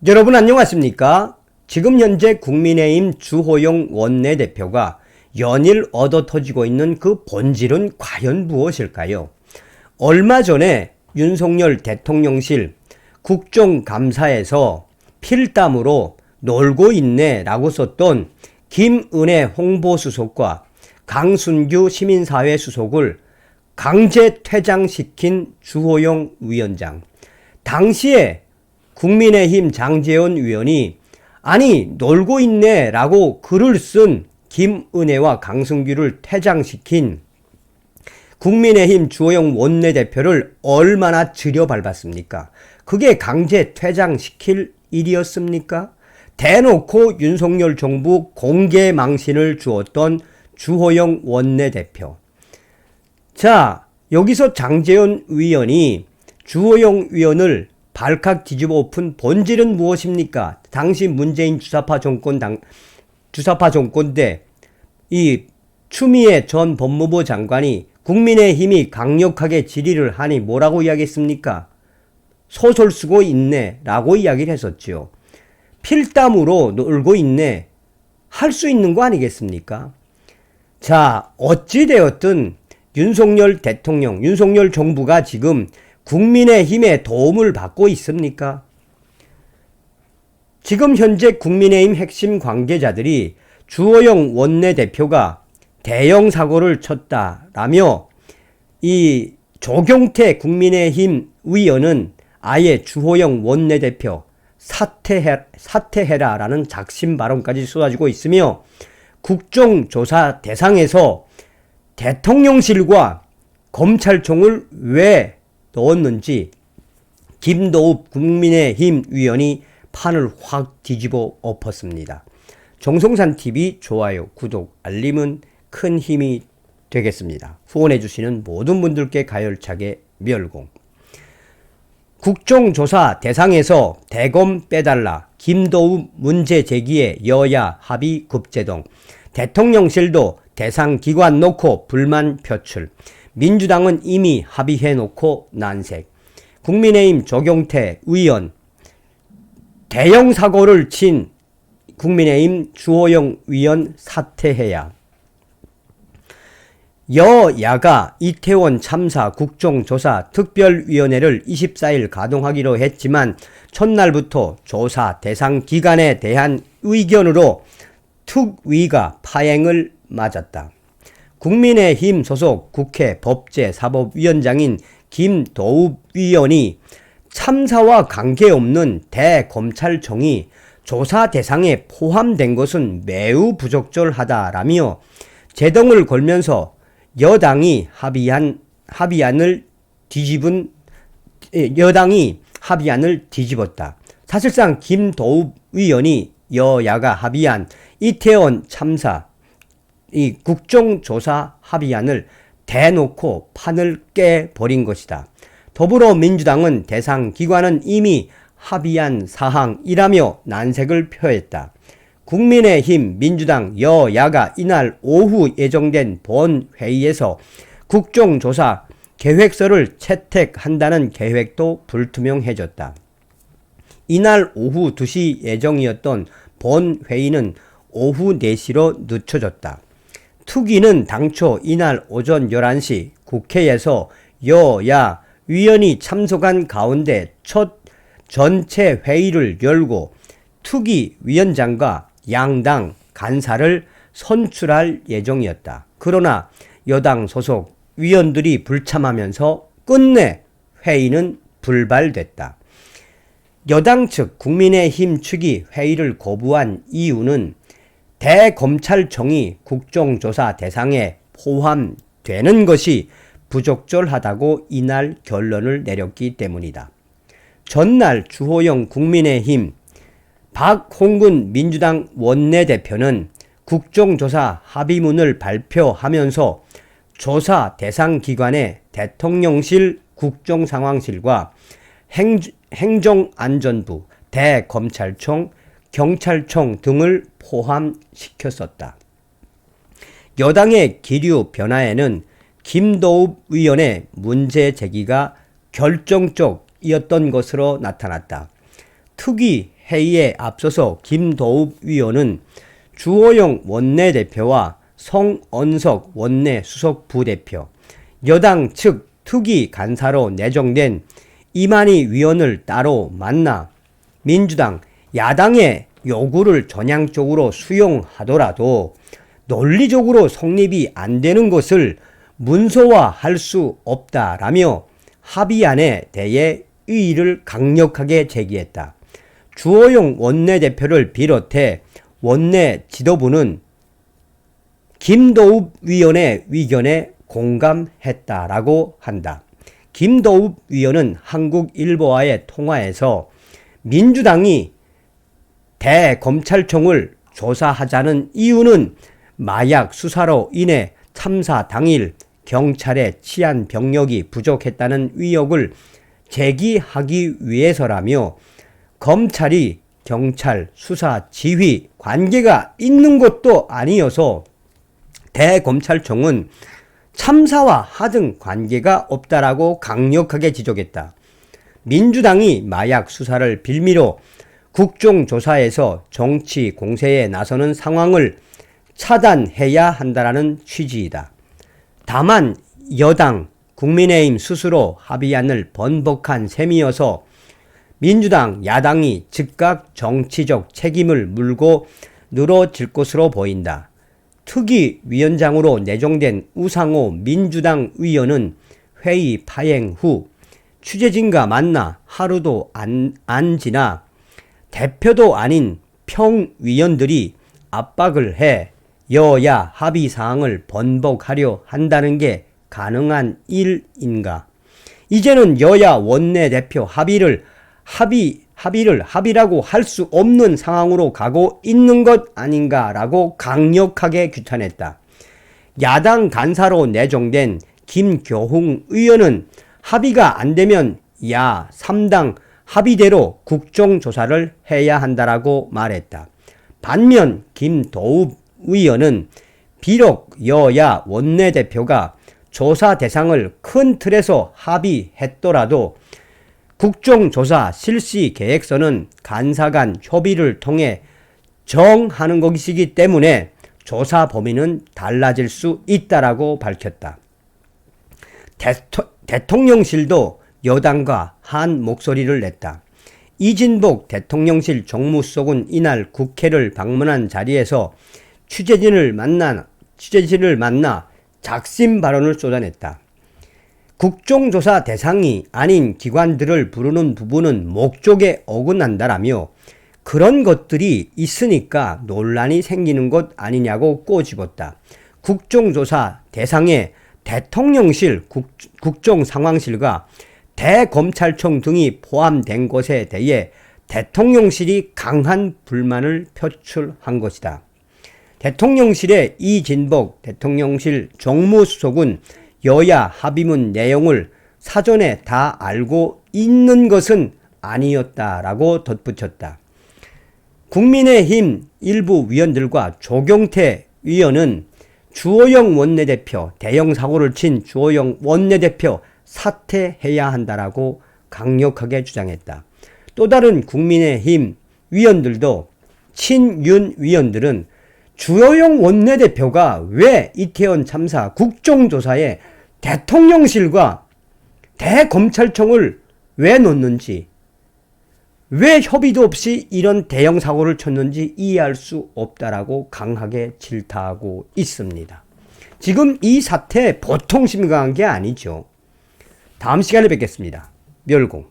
여러분 안녕하십니까? 지금 현재 국민의힘 주호영 원내대표가 연일 얻어터지고 있는 그 본질은 과연 무엇일까요? 얼마 전에 윤석열 대통령실 국정감사에서 필담으로 놀고 있네 라고 썼던 김은혜 홍보수석과 강순규 시민사회 수석을 강제 퇴장시킨 주호영 위원장. 당시에 국민의힘 장제원 의원이 아니 놀고 있네 라고 글을 쓴 김은혜와 강승규를 퇴장시킨 국민의힘 주호영 원내대표를 얼마나 들여밟았습니까? 그게 강제 퇴장시킬 일이었습니까? 대놓고 윤석열 정부 공개 망신을 주었던 주호영 원내대표. 자, 여기서 장제원 의원이 주호영 의원을 발칵 뒤집어 엎은 본질은 무엇입니까? 당시 문재인 주사파 정권 때 이 추미애 전 법무부 장관이 국민의힘이 강력하게 질의를 하니 뭐라고 이야기했습니까? 소설 쓰고 있네 라고 이야기를 했었죠. 필담으로 놀고 있네 할 수 있는 거 아니겠습니까? 자, 어찌되었든 윤석열 대통령, 윤석열 정부가 지금 국민의힘의 도움을 받고 있습니까? 지금 현재 국민의힘 핵심 관계자들이 주호영 원내대표가 대형 사고를 쳤다라며 이 조경태 국민의힘 의원은 아예 주호영 원내대표 사퇴해라라는 작심 발언까지 쏟아지고 있으며 국정조사 대상에서 대통령실과 검찰총을 왜 넣었는지 김도읍 국민의힘 의원이 판을 확 뒤집어 엎었습니다. 정성산TV 좋아요, 구독, 알림은 큰 힘이 되겠습니다. 후원해주시는 모든 분들께 가열차게 멸공. 국정조사 대상에서 대검 빼달라, 김도읍 문제 제기에 여야 합의 급제동, 대통령실도 대상 기관 놓고 불만 표출, 민주당은 이미 합의해놓고 난색, 국민의힘 조경태 의원, 대형 사고를 친 국민의힘 주호영 의원 사퇴해야, 여야가 이태원 참사 국정조사 특별위원회를 24일 가동하기로 했지만 첫날부터 조사 대상 기관에 대한 의견으로 특위가 파행을 맞았다. 국민의힘 소속 국회 법제사법위원장인 김도읍 의원이 참사와 관계없는 대검찰청이 조사 대상에 포함된 것은 매우 부적절하다라며 제동을 걸면서 여당이 합의안을 뒤집었다. 사실상 김도읍 의원이 여야가 합의한 이태원 참사 이 국정조사 합의안을 대놓고 판을 깨버린 것이다. 더불어민주당은 대상 기관은 이미 합의한 사항이라며 난색을 표했다. 국민의힘, 민주당, 여야가 이날 오후 예정된 본회의에서 국정조사 계획서를 채택한다는 계획도 불투명해졌다. 이날 오후 2시 예정이었던 본회의는 오후 4시로 늦춰졌다. 특위는 당초 이날 오전 11시 국회에서 여야 위원이 참석한 가운데 첫 전체 회의를 열고 특위 위원장과 양당 간사를 선출할 예정이었다. 그러나 여당 소속 위원들이 불참하면서 끝내 회의는 불발됐다. 여당 측 국민의힘 측이 회의를 거부한 이유는 대검찰청이 국정조사 대상에 포함되는 것이 부적절하다고 이날 결론을 내렸기 때문이다. 전날 주호영 국민의힘, 박홍근 민주당 원내대표는 국정조사 합의문을 발표하면서 조사 대상 기관에 대통령실 국정상황실과 행정안전부, 대검찰청, 경찰청 등을 포함시켰었다. 여당의 기류 변화에는 김도읍 의원의 문제 제기가 결정적이었던 것으로 나타났다. 특위 회의에 앞서서 김도읍 위원은 주호영 원내대표와 성언석 원내 수석 부대표, 여당 측 특위 간사로 내정된 이만희 위원을 따로 만나 민주당, 야당의 요구를 전향적으로 수용하더라도 논리적으로 성립이 안 되는 것을 문서화할 수 없다라며 합의안에 대해 의의를 강력하게 제기했다. 주호영 원내대표를 비롯해 원내 지도부는 김도읍 위원의 의견에 공감했다라고 한다. 김도읍 위원은 한국일보와의 통화에서 민주당이 대검찰청을 조사하자는 이유는 마약 수사로 인해 참사 당일 경찰의 치안 병력이 부족했다는 의혹을 제기하기 위해서라며 검찰이 경찰 수사 지휘 관계가 있는 것도 아니어서 대검찰청은 참사와 하등 관계가 없다라고 강력하게 지적했다. 민주당이 마약 수사를 빌미로 국정조사에서 정치 공세에 나서는 상황을 차단해야 한다라는 취지이다. 다만 여당, 국민의힘 스스로 합의안을 번복한 셈이어서 민주당, 야당이 즉각 정치적 책임을 물고 늘어질 것으로 보인다. 특위위원장으로 내정된 우상호 민주당 의원은 회의 파행 후 취재진과 만나 하루도 안 지나 대표도 아닌 평위원들이 압박을 해 여야 합의 사항을 번복하려 한다는 게 가능한 일인가? 이제는 여야 원내대표 합의라고 할 수 없는 상황으로 가고 있는 것 아닌가라고 강력하게 규탄했다. 야당 간사로 내정된 김교훈 의원은 합의가 안 되면 3당 합의대로 국정조사를 해야 한다라고 말했다. 반면 김도읍 의원은 비록 여야 원내대표가 조사 대상을 큰 틀에서 합의했더라도 국정조사 실시 계획서는 간사 간 협의를 통해 정하는 것이기 때문에 조사 범위는 달라질 수 있다라고 밝혔다. 대통령실도 여당과 한 목소리를 냈다. 이진복 대통령실 정무수석은 이날 국회를 방문한 자리에서 취재진을 만나 작심 발언을 쏟아냈다. 국정조사 대상이 아닌 기관들을 부르는 부분은 목적에 어긋난다라며 그런 것들이 있으니까 논란이 생기는 것 아니냐고 꼬집었다. 국정조사 대상에 대통령실, 국정상황실과 대검찰청 등이 포함된 것에 대해 대통령실이 강한 불만을 표출한 것이다. 대통령실의 이진복 대통령실 정무수석은 여야 합의문 내용을 사전에 다 알고 있는 것은 아니었다라고 덧붙였다. 국민의힘 일부 위원들과 조경태 위원은 주호영 원내대표, 대형 사고를 친 주호영 원내대표 사퇴해야 한다라고 강력하게 주장했다. 또 다른 국민의힘 위원들도 친윤 위원들은 주호영 원내대표가 왜 이태원 참사 국정조사에 대통령실과 대검찰청을 왜 넣는지, 왜 협의도 없이 이런 대형 사고를 쳤는지 이해할 수 없다라고 강하게 질타하고 있습니다. 지금 이 사태 보통 심각한 게 아니죠. 다음 시간에 뵙겠습니다. 멸공.